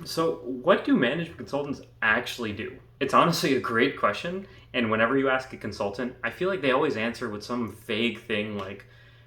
So, what do management consultants actually do? It's honestly a great question. And whenever you ask a consultant, I feel like they always answer with some vague thing like,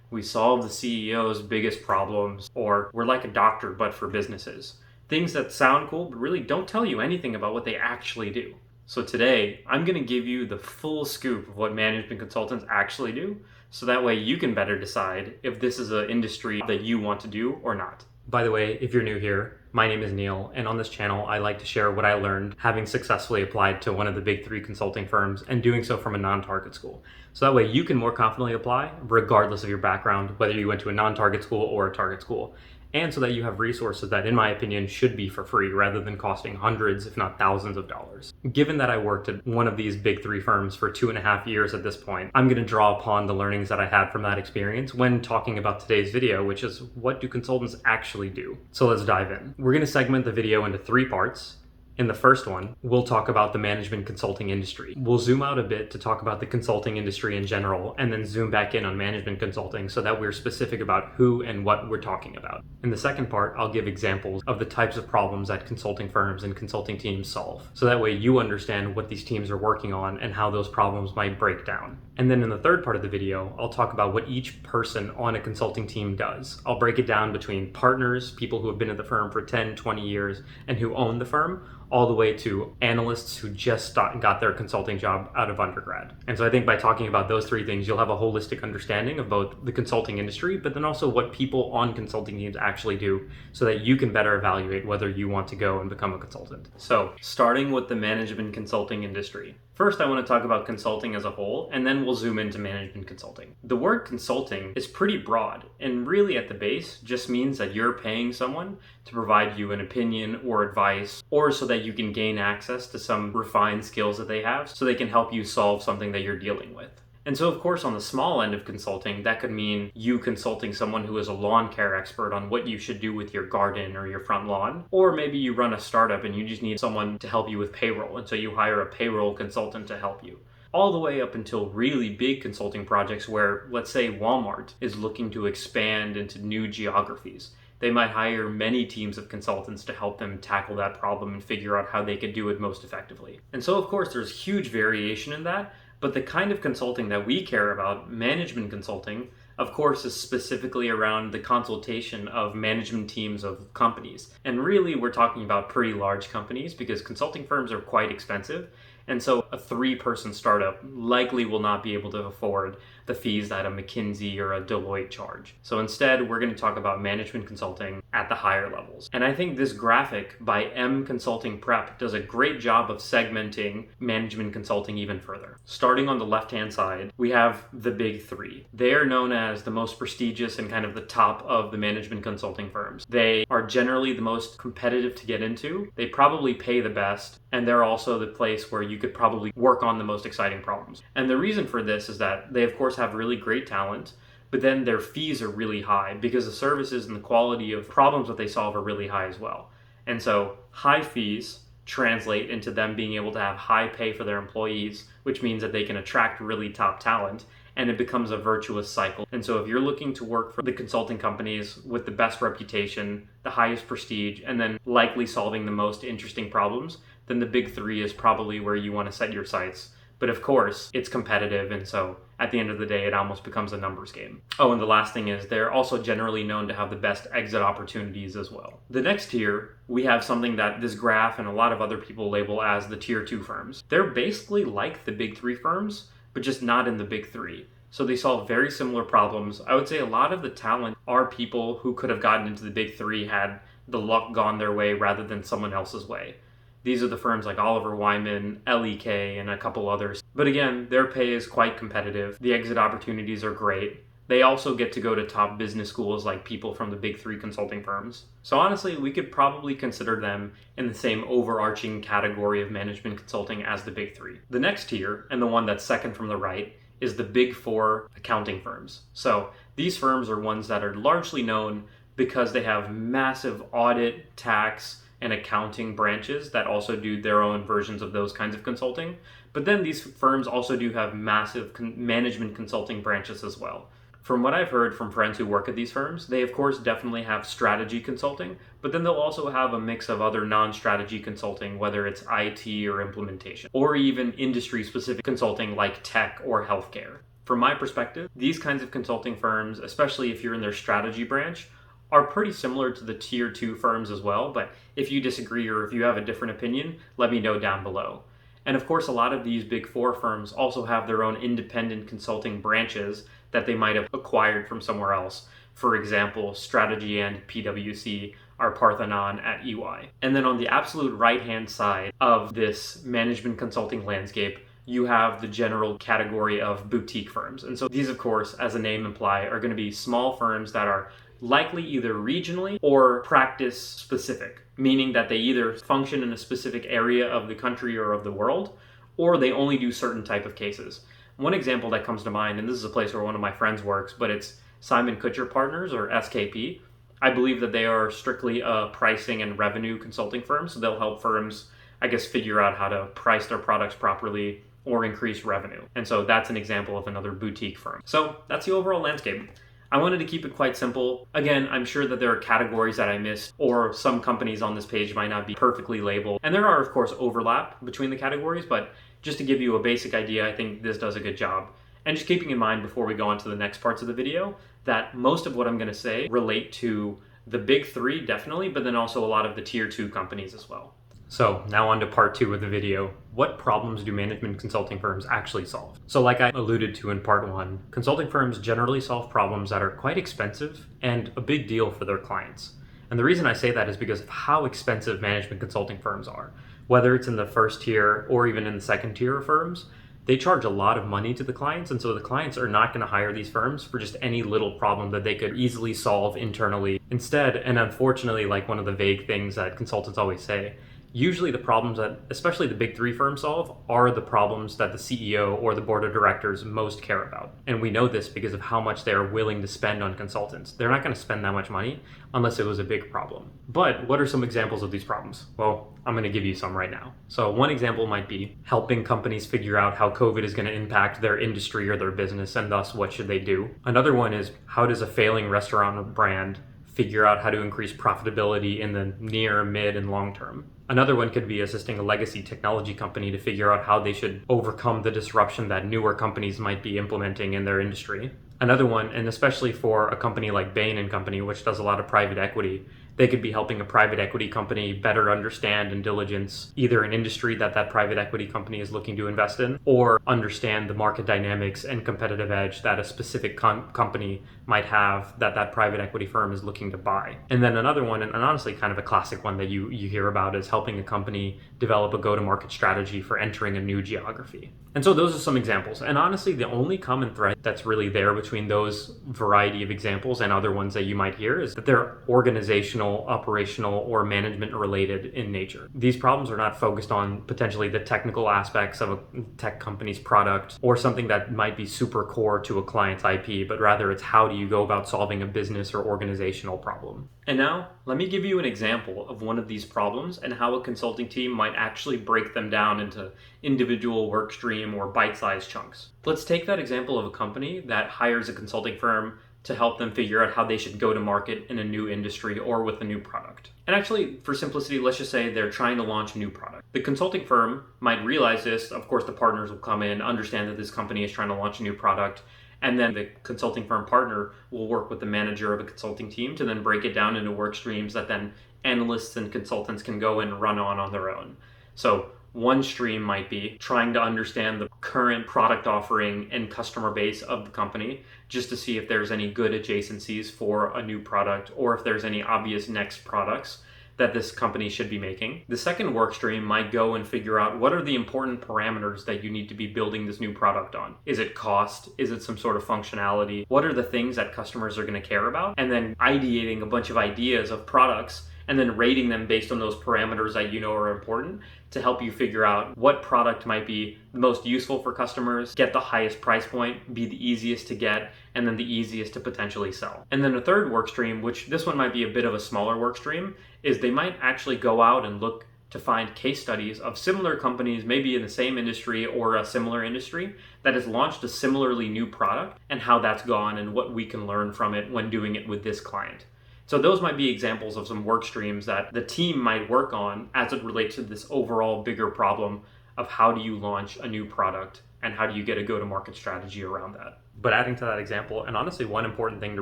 we solve the CEO's biggest problems, or we're like a doctor but for businesses. Things that sound cool but really don't tell you anything about what they actually do. So, today, I'm going to give you the full scoop of what management consultants actually do, so that way you can better decide if this is an industry that you want to do or not. By the way, if you're new here, my name is Neil, and on this channel, I like to share what I learned having successfully applied to one of the big three consulting firms and doing so from a non-target school. So that way you can more confidently apply regardless of your background, whether you went to a non-target school or a target school. And so that you have resources that, in my opinion, should be for free rather than costing hundreds, if not thousands of dollars. Given that I worked at one of these big three firms for 2.5 years at this point, I'm going to draw upon the learnings that I had from that experience when talking about today's video, which is what do consultants actually do? So let's dive in. We're going to segment the video into 3 parts. In the first one, we'll talk about the management consulting industry. We'll zoom out a bit to talk about the consulting industry in general, and then zoom back in on management consulting so that we're specific about who and what we're talking about. In the second part, I'll give examples of the types of problems that consulting firms and consulting teams solve. So that way you understand what these teams are working on and how those problems might break down. And then in the third part of the video, I'll talk about what each person on a consulting team does. I'll break it down between partners, people who have been at the firm for 10, 20 years, and who own the firm, all the way to analysts who just got their consulting job out of undergrad. And so I think by talking about those 3 things, you'll have a holistic understanding of both the consulting industry, but then also what people on consulting teams actually do so that you can better evaluate whether you want to go and become a consultant. So starting with the management consulting industry. First, I want to talk about consulting as a whole, and then we'll zoom into management consulting. The word consulting is pretty broad, and really at the base just means that you're paying someone to provide you an opinion or advice, or so that you can gain access to some refined skills that they have, so they can help you solve something that you're dealing with. And so, of course, on the small end of consulting, that could mean you consulting someone who is a lawn care expert on what you should do with your garden or your front lawn. Or maybe you run a startup and you just need someone to help you with payroll, and so you hire a payroll consultant to help you. All the way up until really big consulting projects where, let's say, Walmart is looking to expand into new geographies. They might hire many teams of consultants to help them tackle that problem and figure out how they could do it most effectively. And so, of course, there's huge variation in that. But the kind of consulting that we care about, management consulting, of course, is specifically around the consultation of management teams of companies. And really, we're talking about pretty large companies because consulting firms are quite expensive. And so a 3-person startup likely will not be able to afford the fees that a McKinsey or a Deloitte charge. So instead, we're going to talk about management consulting at the higher levels. And I think this graphic by M Consulting Prep does a great job of segmenting management consulting even further. Starting on the left-hand side, we have the big 3. They are known as the most prestigious and kind of the top of the management consulting firms. They are generally the most competitive to get into. They probably pay the best, and they're also the place where you could probably work on the most exciting problems. And the reason for this is that they, of course, have really great talent, but then their fees are really high because the services and the quality of problems that they solve are really high as well. And so high fees translate into them being able to have high pay for their employees, which means that they can attract really top talent, and it becomes a virtuous cycle. And so if you're looking to work for the consulting companies with the best reputation, the highest prestige, and then likely solving the most interesting problems, then the big 3 is probably where you want to set your sights. But of course, it's competitive, and so at the end of the day, it almost becomes a numbers game. Oh, and the last thing is they're also generally known to have the best exit opportunities as well. The next tier, we have something that this graph and a lot of other people label as the tier 2 firms. They're basically like the big 3 firms, but just not in the big 3. So they solve very similar problems. I would say a lot of the talent are people who could have gotten into the big 3 had the luck gone their way rather than someone else's way. These are the firms like Oliver Wyman, LEK, and a couple others. But again, their pay is quite competitive. The exit opportunities are great. They also get to go to top business schools like people from the big 3 consulting firms. So honestly, we could probably consider them in the same overarching category of management consulting as the big 3. The next tier, and the one that's second from the right, is the big 4 accounting firms. So these firms are ones that are largely known because they have massive audit, tax, and accounting branches that also do their own versions of those kinds of consulting. But then these firms also do have massive management consulting branches as well. From what I've heard from friends who work at these firms, they of course definitely have strategy consulting, but then they'll also have a mix of other non-strategy consulting, whether it's IT or implementation, or even industry-specific consulting like tech or healthcare. From my perspective, these kinds of consulting firms, especially if you're in their strategy branch, are pretty similar to the tier 2 firms as well, but if you disagree or if you have a different opinion, let me know down below. And of course, a lot of these big 4 firms also have their own independent consulting branches that they might have acquired from somewhere else. For example, Strategy and PwC are Parthenon at EY. And then on the absolute right-hand side of this management consulting landscape, you have the general category of boutique firms. And so these, of course, as the name implies, are going to be small firms that are likely either regionally or practice specific, meaning that they either function in a specific area of the country or of the world, or they only do certain type of cases. One example that comes to mind, and this is a place where one of my friends works, but it's Simon Kucher Partners, or SKP. I believe that they are strictly a pricing and revenue consulting firm, so they'll help firms, I guess, figure out how to price their products properly or increase revenue. And so that's an example of another boutique firm. So that's the overall landscape. I wanted to keep it quite simple. Again, I'm sure that there are categories that I missed, or some companies on this page might not be perfectly labeled. And there are, of course, overlap between the categories, but just to give you a basic idea, I think this does a good job. And just keeping in mind before we go on to the next parts of the video, that most of what I'm going to say relate to the big 3 definitely, but then also a lot of the tier 2 companies as well. So now on to part 2 of the video. What problems do management consulting firms actually solve? So like I alluded to in part 1, consulting firms generally solve problems that are quite expensive and a big deal for their clients. And the reason I say that is because of how expensive management consulting firms are. Whether it's in the first tier or even in the second tier of firms, they charge a lot of money to the clients, and so the clients are not going to hire these firms for just any little problem that they could easily solve internally. Instead, and unfortunately, like one of the vague things that consultants always say, usually the problems that especially the big 3 firms solve are the problems that the CEO or the board of directors most care about. And we know this because of how much they're willing to spend on consultants. They're not going to spend that much money unless it was a big problem. But what are some examples of these problems? Well, I'm going to give you some right now. So one example might be helping companies figure out how COVID is going to impact their industry or their business, and thus what should they do. Another one is, how does a failing restaurant brand figure out how to increase profitability in the near, mid, and long term? Another one could be assisting a legacy technology company to figure out how they should overcome the disruption that newer companies might be implementing in their industry. Another one, and especially for a company like Bain and Company, which does a lot of private equity, they could be helping a private equity company better understand and diligence either an industry that that private equity company is looking to invest in, or understand the market dynamics and competitive edge that a specific company might have that that private equity firm is looking to buy. And then another one, and honestly kind of a classic one that you hear about, is helping a company develop a go-to-market strategy for entering a new geography. And so those are some examples. And honestly, the only common thread that's really there between those variety of examples and other ones that you might hear is that they're organizational, operational, or management related in nature. These problems are not focused on potentially the technical aspects of a tech company's product or something that might be super core to a client's IP, but rather it's how do you go about solving a business or organizational problem. And now, let me give you an example of one of these problems and how a consulting team might actually break them down into individual work stream or bite-sized chunks. Let's take that example of a company that hires a consulting firm to help them figure out how they should go to market in a new industry or with a new product. And actually, for simplicity, let's just say they're trying to launch a new product. The consulting firm might realize this. Of course, the partners will come in, understand that this company is trying to launch a new product, and then the consulting firm partner will work with the manager of a consulting team to then break it down into work streams that then analysts and consultants can go and run on their own. So one stream might be trying to understand the current product offering and customer base of the company, just to see if there's any good adjacencies for a new product or if there's any obvious next products that this company should be making. The second work stream might go and figure out what are the important parameters that you need to be building this new product on. Is it cost? Is it some sort of functionality? What are the things that customers are going to care about? And then ideating a bunch of ideas of products and then rating them based on those parameters that you know are important to help you figure out what product might be the most useful for customers, get the highest price point, be the easiest to get, and then the easiest to potentially sell. And then a third work stream, which this one might be a bit of a smaller work stream, is they might actually go out and look to find case studies of similar companies, maybe in the same industry or a similar industry, that has launched a similarly new product and how that's gone and what we can learn from it when doing it with this client. So those might be examples of some work streams that the team might work on as it relates to this overall bigger problem of how do you launch a new product and how do you get a go-to-market strategy around that. But adding to that example, and honestly one important thing to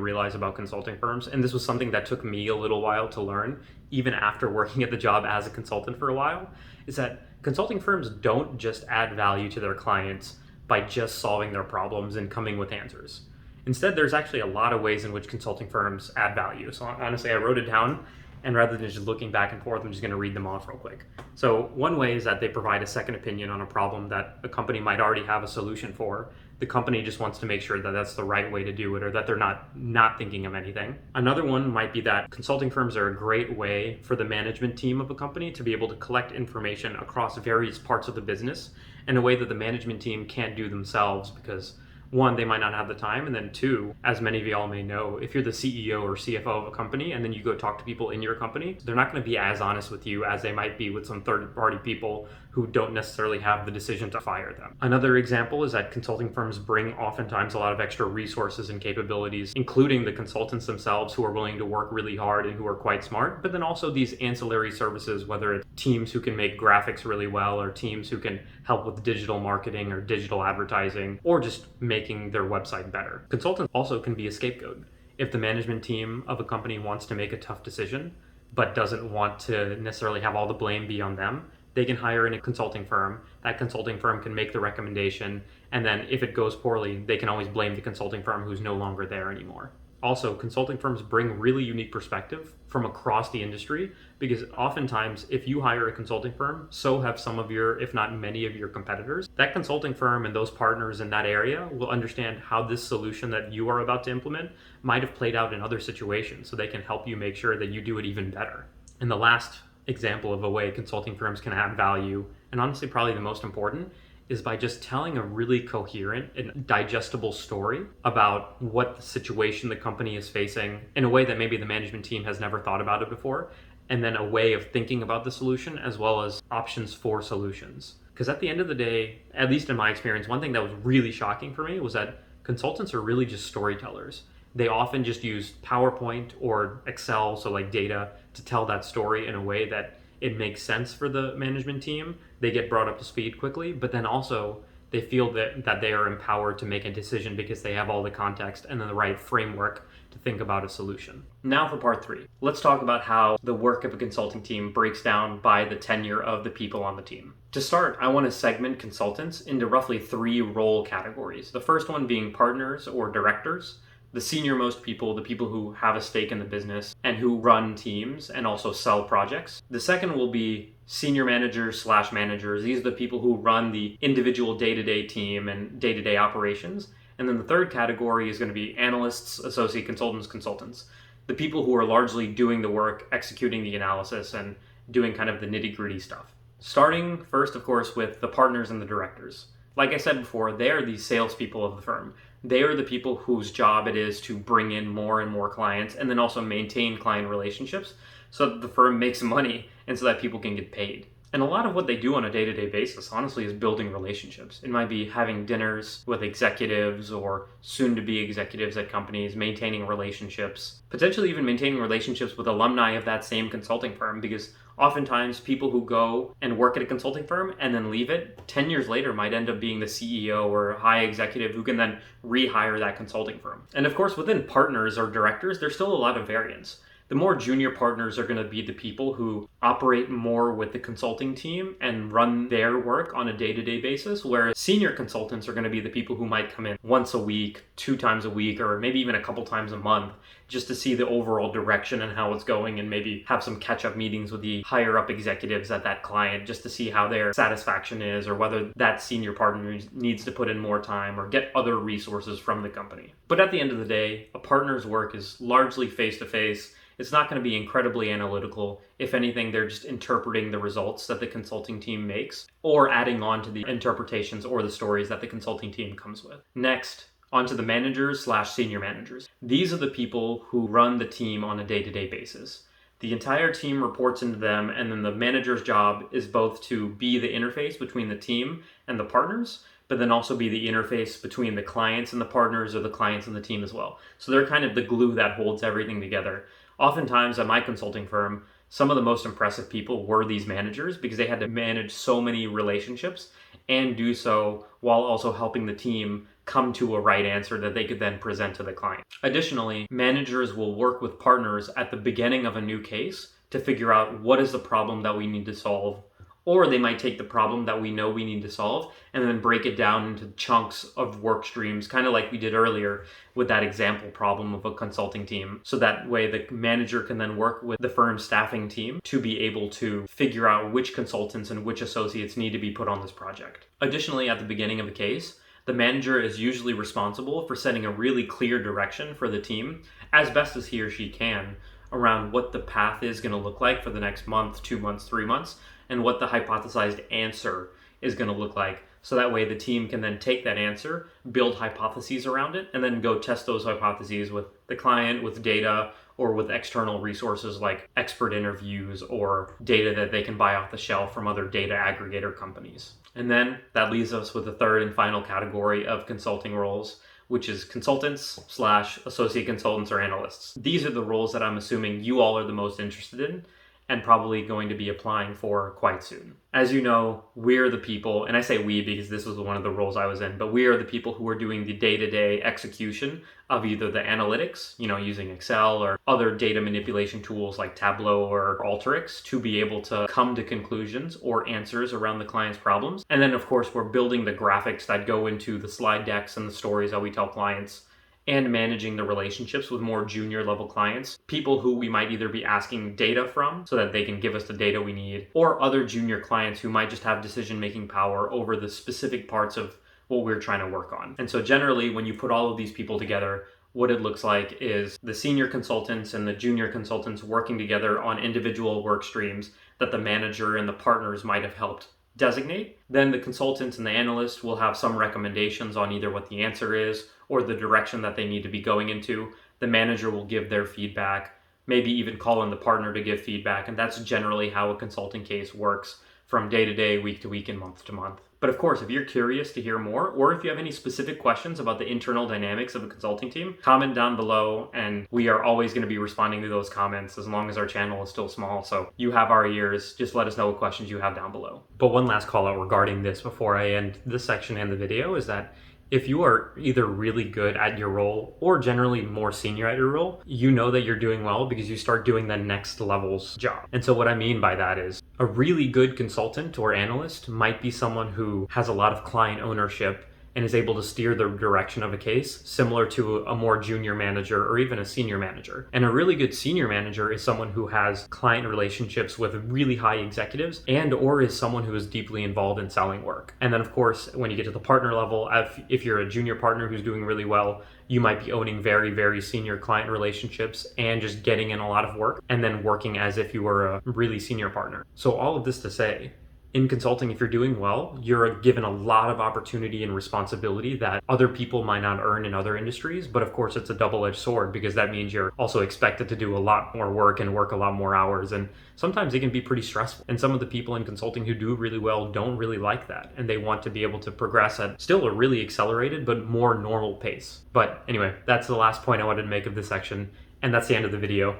realize about consulting firms, and this was something that took me a little while to learn, even after working at the job as a consultant for a while, is that consulting firms don't just add value to their clients by just solving their problems and coming with answers. Instead, there's actually a lot of ways in which consulting firms add value. So honestly, I wrote it down, and rather than just looking back and forth, I'm just going to read them off real quick. So one way is that they provide a second opinion on a problem that a company might already have a solution for. The company just wants to make sure that that's the right way to do it, or that they're not thinking of anything. Another one might be that consulting firms are a great way for the management team of a company to be able to collect information across various parts of the business in a way that the management team can't do themselves, because one, they might not have the time, and then two, as many of y'all may know, if you're the CEO or CFO of a company and then you go talk to people in your company, they're not going to be as honest with you as they might be with some third-party people who don't necessarily have the decision to fire them. Another example is that consulting firms bring oftentimes a lot of extra resources and capabilities, including the consultants themselves who are willing to work really hard and who are quite smart, but then also these ancillary services, whether it's teams who can make graphics really well, or teams who can help with digital marketing or digital advertising, or just making their website better. Consultants also can be a scapegoat. If the management team of a company wants to make a tough decision, but doesn't want to necessarily have all the blame be on them, they can hire in a consulting firm. That consulting firm can make the recommendation, and then if it goes poorly, they can always blame the consulting firm who's no longer there anymore. Also, consulting firms bring really unique perspective from across the industry, because oftentimes if you hire a consulting firm, so have some of your, if not many of your competitors. That consulting firm and those partners in that area will understand how this solution that you are about to implement might have played out in other situations, so they can help you make sure that you do it even better. And the last example of a way consulting firms can add value, and honestly probably the most important, is by just telling a really coherent and digestible story about what the situation the company is facing in a way that maybe the management team has never thought about it before, and then a way of thinking about the solution as well as options for solutions. Because at the end of the day, at least in my experience, one thing that was really shocking for me was that consultants are really just storytellers. They often just use PowerPoint or Excel, so like data, to tell that story in a way that it makes sense for the management team. They get brought up to speed quickly, but then also they feel that they are empowered to make a decision because they have all the context and then the right framework to think about a solution. Now for part 3. Let's talk about how the work of a consulting team breaks down by the tenure of the people on the team. To start, I want to segment consultants into roughly 3 role categories. The first one being partners or directors, the senior most people, the people who have a stake in the business and who run teams and also sell projects. The second will be senior managers/managers. These are the people who run the individual day-to-day team and day-to-day operations. And then the third category is going to be analysts, associate consultants, the people who are largely doing the work, executing the analysis, and doing kind of the nitty-gritty stuff. Starting first, of course, with the partners and the directors. Like I said before, they are the salespeople of the firm. They are the people whose job it is to bring in more and more clients and then also maintain client relationships so that the firm makes money and so that people can get paid. And a lot of what they do on a day-to-day basis, honestly, is building relationships. It might be having dinners with executives or soon-to-be executives at companies, maintaining relationships, potentially even maintaining relationships with alumni of that same consulting firm, because oftentimes people who go and work at a consulting firm and then leave it 10 years later might end up being the CEO or a high executive who can then rehire that consulting firm. And of course, within partners or directors, there's still a lot of variance. The more junior partners are going to be the people who operate more with the consulting team and run their work on a day-to-day basis, whereas senior consultants are going to be the people who might come in once a week, 2 times a week, or maybe even a couple times a month, just to see the overall direction and how it's going, and maybe have some catch-up meetings with the higher-up executives at that client just to see how their satisfaction is, or whether that senior partner needs to put in more time or get other resources from the company. But at the end of the day, a partner's work is largely face-to-face. It's not going to be incredibly analytical. If anything, they're just interpreting the results that the consulting team makes or adding on to the interpretations or the stories that the consulting team comes with. Next, onto the managers/senior managers. These are the people who run the team on a day-to-day basis. The entire team reports into them, and then the manager's job is both to be the interface between the team and the partners, but then also be the interface between the clients and the partners, or the clients and the team as well. So they're kind of the glue that holds everything together. Oftentimes at my consulting firm, some of the most impressive people were these managers, because they had to manage so many relationships and do so while also helping the team come to a right answer that they could then present to the client. Additionally, managers will work with partners at the beginning of a new case to figure out what is the problem that we need to solve. Or they might take the problem that we know we need to solve and then break it down into chunks of work streams, kind of like we did earlier with that example problem of a consulting team. So that way the manager can then work with the firm's staffing team to be able to figure out which consultants and which associates need to be put on this project. Additionally, at the beginning of a case, the manager is usually responsible for setting a really clear direction for the team, as best as he or she can, around what the path is going to look like for the next month, 2 months, 3 months, and what the hypothesized answer is going to look like. So that way the team can then take that answer, build hypotheses around it, and then go test those hypotheses with the client, with data, or with external resources like expert interviews or data that they can buy off the shelf from other data aggregator companies. And then that leaves us with the third and final category of consulting roles, which is consultants / associate consultants or analysts. These are the roles that I'm assuming you all are the most interested in and probably going to be applying for quite soon. As you know, we're the people, and I say we because this was one of the roles I was in, but we are the people who are doing the day-to-day execution of either the analytics, using Excel or other data manipulation tools like Tableau or Alteryx to be able to come to conclusions or answers around the client's problems. And then of course, we're building the graphics that go into the slide decks and the stories that we tell clients, and managing the relationships with more junior level clients, people who we might either be asking data from so that they can give us the data we need, or other junior clients who might just have decision-making power over the specific parts of what we're trying to work on. And so generally, when you put all of these people together, what it looks like is the senior consultants and the junior consultants working together on individual work streams that the manager and the partners might have helped designate. Then the consultants and the analyst will have some recommendations on either what the answer is or the direction that they need to be going into. The manager will give their feedback, maybe even call in the partner to give feedback, and that's generally how a consulting case works from day to day, week to week, and month to month. But of course, if you're curious to hear more, or if you have any specific questions about the internal dynamics of a consulting team, comment down below, and we are always going to be responding to those comments as long as our channel is still small. So you have our ears. Just let us know what questions you have down below. But one last call out regarding this before I end this section and the video is that if you are either really good at your role or generally more senior at your role, you know that you're doing well because you start doing the next level's job. And so what I mean by that is a really good consultant or analyst might be someone who has a lot of client ownership and is able to steer the direction of a case, similar to a more junior manager or even a senior manager. And a really good senior manager is someone who has client relationships with really high executives and or is someone who is deeply involved in selling work. And then of course, when you get to the partner level, if you're a junior partner who's doing really well, you might be owning very, very senior client relationships and just getting in a lot of work and then working as if you were a really senior partner. So all of this to say, in consulting, if you're doing well, you're given a lot of opportunity and responsibility that other people might not earn in other industries. But of course, it's a double-edged sword because that means you're also expected to do a lot more work and work a lot more hours. And sometimes it can be pretty stressful. And some of the people in consulting who do really well don't really like that. And they want to be able to progress at still a really accelerated, but more normal pace. But anyway, that's the last point I wanted to make of this section. And that's the end of the video.